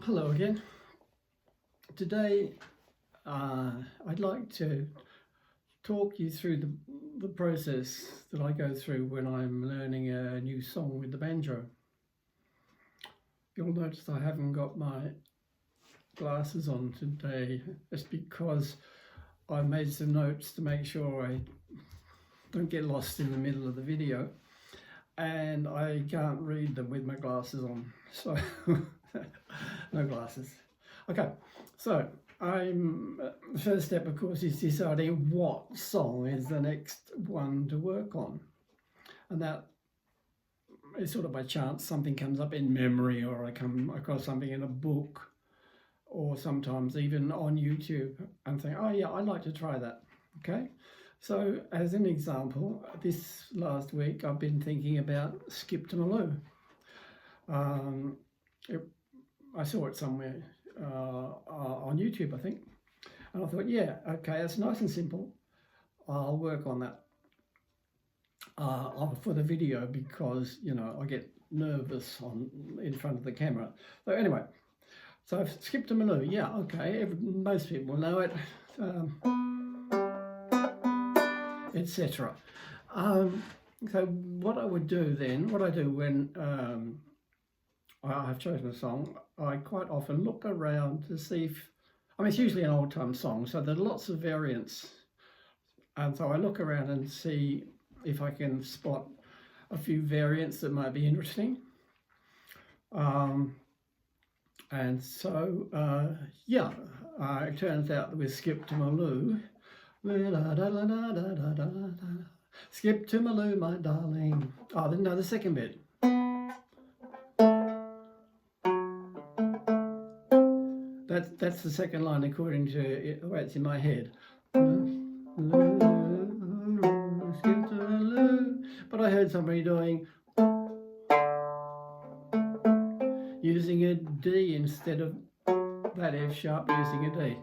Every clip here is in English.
Hello again. Today I'd like to talk you through the process that I go through when I'm learning a new song with the banjo. You'll notice I haven't got my glasses on today. It's because I made some notes to make sure I don't get lost in the middle of the video, and I can't read them with my glasses on, so no glasses. Okay, so the first step, of course, is deciding what song is the next one to work on. And that is sort of by chance. Something comes up in memory, or I come across something in a book, or sometimes even on YouTube and think, oh yeah, I'd like to try that. Okay, so as an example, this last week I've been thinking about Skip to Maloo. I saw it somewhere on YouTube, I think, and I thought, yeah, okay, it's nice and simple. I'll work on that for the video, because I get nervous in front of the camera. So anyway, so I've skipped to Maloo. Yeah, okay, most people know it, etc. So what I would do then, what I do when I've chosen a song, I quite often look around to see if, it's usually an old time song, so there are lots of variants. And so I look around and see if I can spot a few variants that might be interesting. And so, yeah, it turns out that with Skip to Maloo, skip to Maloo, my darling. Oh, no, the second bit. That's the second line according to the way it's in my head. But I heard somebody using a D instead of that F sharp, using a D.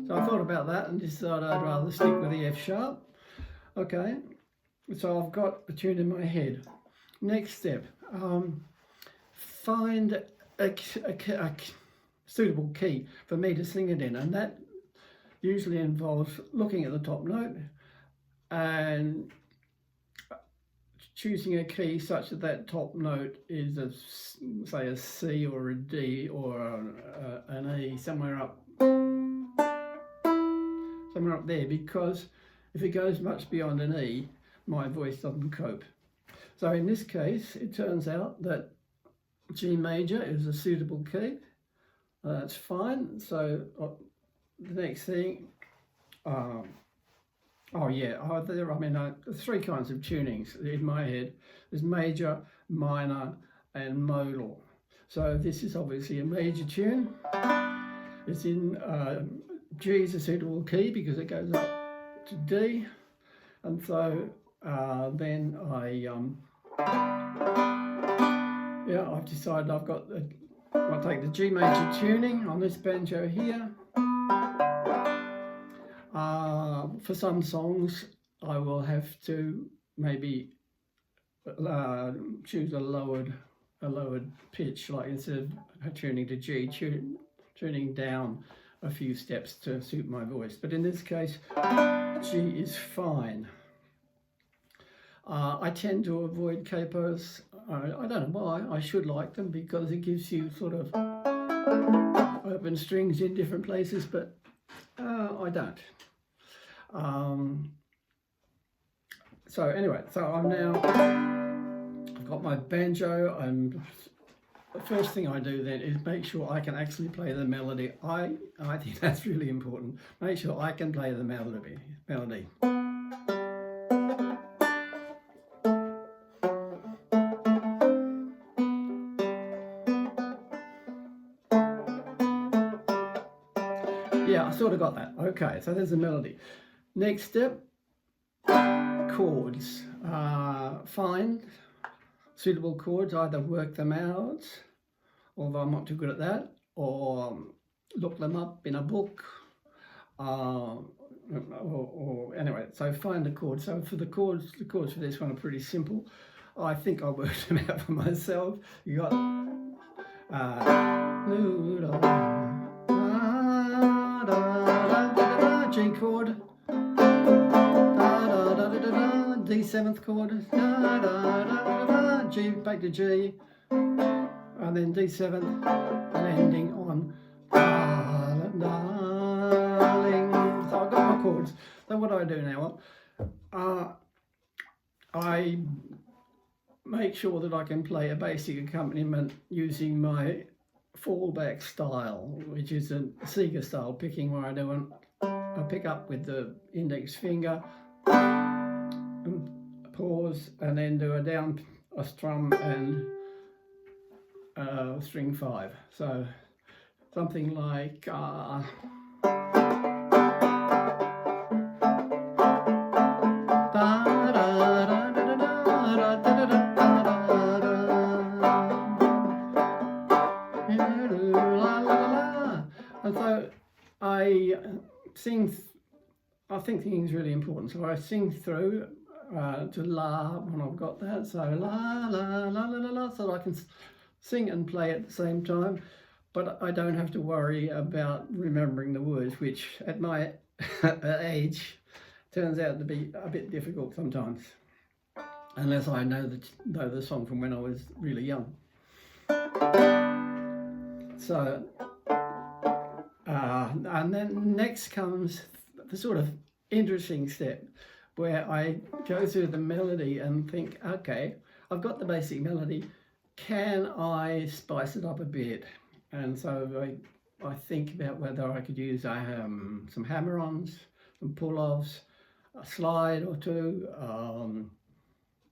So I thought about that and decided I'd rather stick with the F sharp. Okay, so I've got a tune in my head. Next step, find a suitable key for me to sing it in, and that usually involves looking at the top note and choosing a key such that that top note is say a C or a D or an E, somewhere up there, because if it goes much beyond an E, my voice doesn't cope. So in this case, it turns out that G major is a suitable key. That's fine. So the next thing, there's three kinds of tunings in my head. There's major, minor, and modal. So this is obviously a major tune. It's in G is a suitable key because it goes up to D, and so then I've decided I'll take the G major tuning on this banjo here. For some songs, I will have to maybe choose a lowered pitch, like instead of tuning to G, tuning down a few steps to suit my voice. But in this case, G is fine. I tend to avoid capos. I don't know why. I should like them because it gives you sort of open strings in different places, but I don't. So anyway, so I've got my banjo. The first thing I do then is make sure I can actually play the melody. I think that's really important. Make sure I can play the melody. Yeah, I sort of got that. Okay, so there's the melody. Next step, chords. Find suitable chords, either work them out, although I'm not too good at that, or look them up in a book, or anyway, so find the chords. So for the chords for this one are pretty simple. I think I worked them out for myself. You got G chord, D seventh chord, G back to G, and then D7, and ending on darling. So I've got my chords. So what do I do now? I make sure that I can play a basic accompaniment using my fallback style, which is a Seeger style picking, where I pick up with the index finger and pause, and then do a strum and string 5. So something like and so I sing. I think singing is really important, so I sing through to la when I've got that. So la la la la la la, so that I can sing and play at the same time, but I don't have to worry about remembering the words, which at my age turns out to be a bit difficult sometimes, unless I know the song from when I was really young. So and then next comes the sort of interesting step, where I go through the melody and think, okay, I've got the basic melody, can I spice it up a bit? And so I think about whether I could use some hammer-ons, some pull-offs, a slide or two,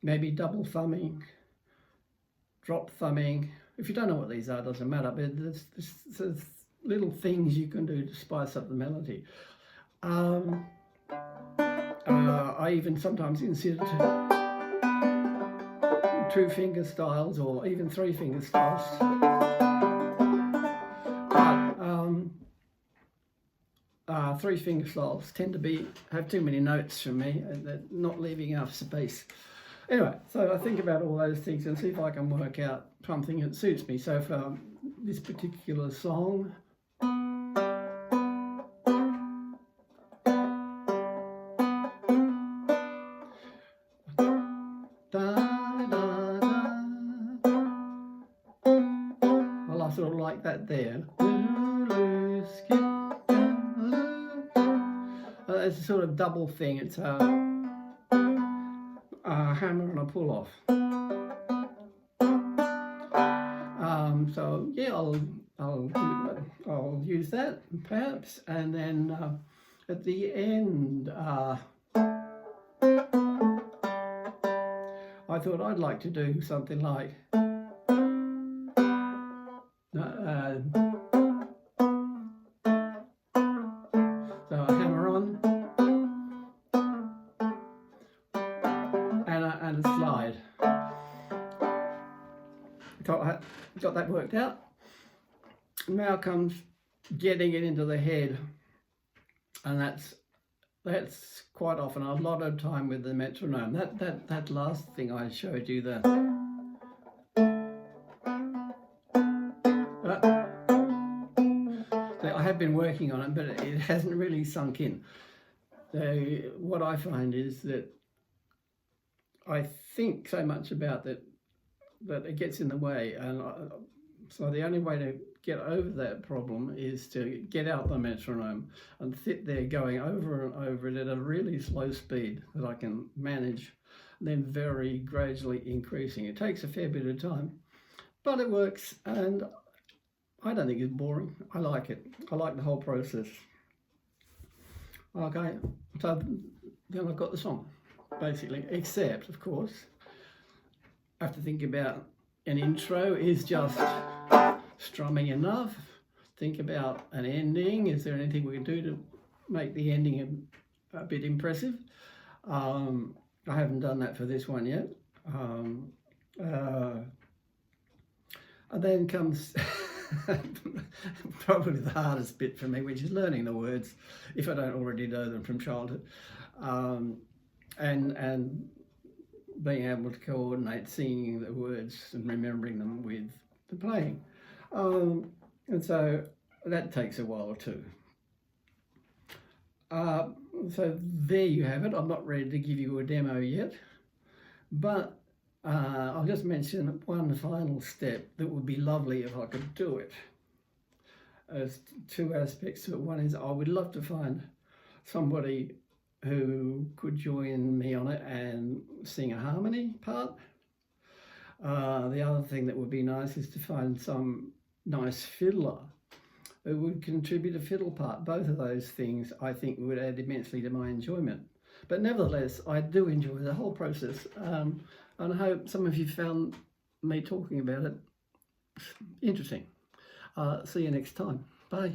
maybe double thumbing, drop thumbing. If you don't know what these are, it doesn't matter, but there's little things you can do to spice up the melody. I even sometimes consider 2-finger styles, or even 3-finger styles. But 3-finger styles tend to have too many notes for me, and they're not leaving enough space. Anyway, so I think about all those things and see if I can work out something that suits me. So for this particular song, well, I sort of like that there. It's a sort of double thing. It's a hammer and a pull off. So yeah, I'll use that perhaps, and then at the end, I thought I'd like to do something like so a hammer on and a slide. Got that worked out. Now comes getting it into the head, and that's quite often a lot of time with the metronome. That last thing I showed you there. So I have been working on it, but it hasn't really sunk in. So what I find is that I think so much about that it gets in the way, and so the only way to get over that problem is to get out the metronome and sit there going over and over it at a really slow speed that I can manage, then very gradually increasing. It takes a fair bit of time, but it works, and I don't think it's boring. I like it. I like the whole process. Okay, so then I've got the song, basically, except, of course, I have to think about an intro is just strumming enough. Think about an ending. Is there anything we can do to make the ending a bit impressive? I haven't done that for this one yet. And then comes probably the hardest bit for me, which is learning the words, if I don't already know them from childhood, and being able to coordinate singing the words and remembering them with the playing. And so that takes a while too. So there you have it. I'm not ready to give you a demo yet, but I'll just mention one final step that would be lovely if I could do it. There's two aspects to it. One is I would love to find somebody who could join me on it and sing a harmony part. The other thing that would be nice is to find some nice fiddler who would contribute a fiddle part. Both of those things I think would add immensely to my enjoyment. But nevertheless, I do enjoy the whole process, and I hope some of you found me talking about it interesting. See you next time. Bye.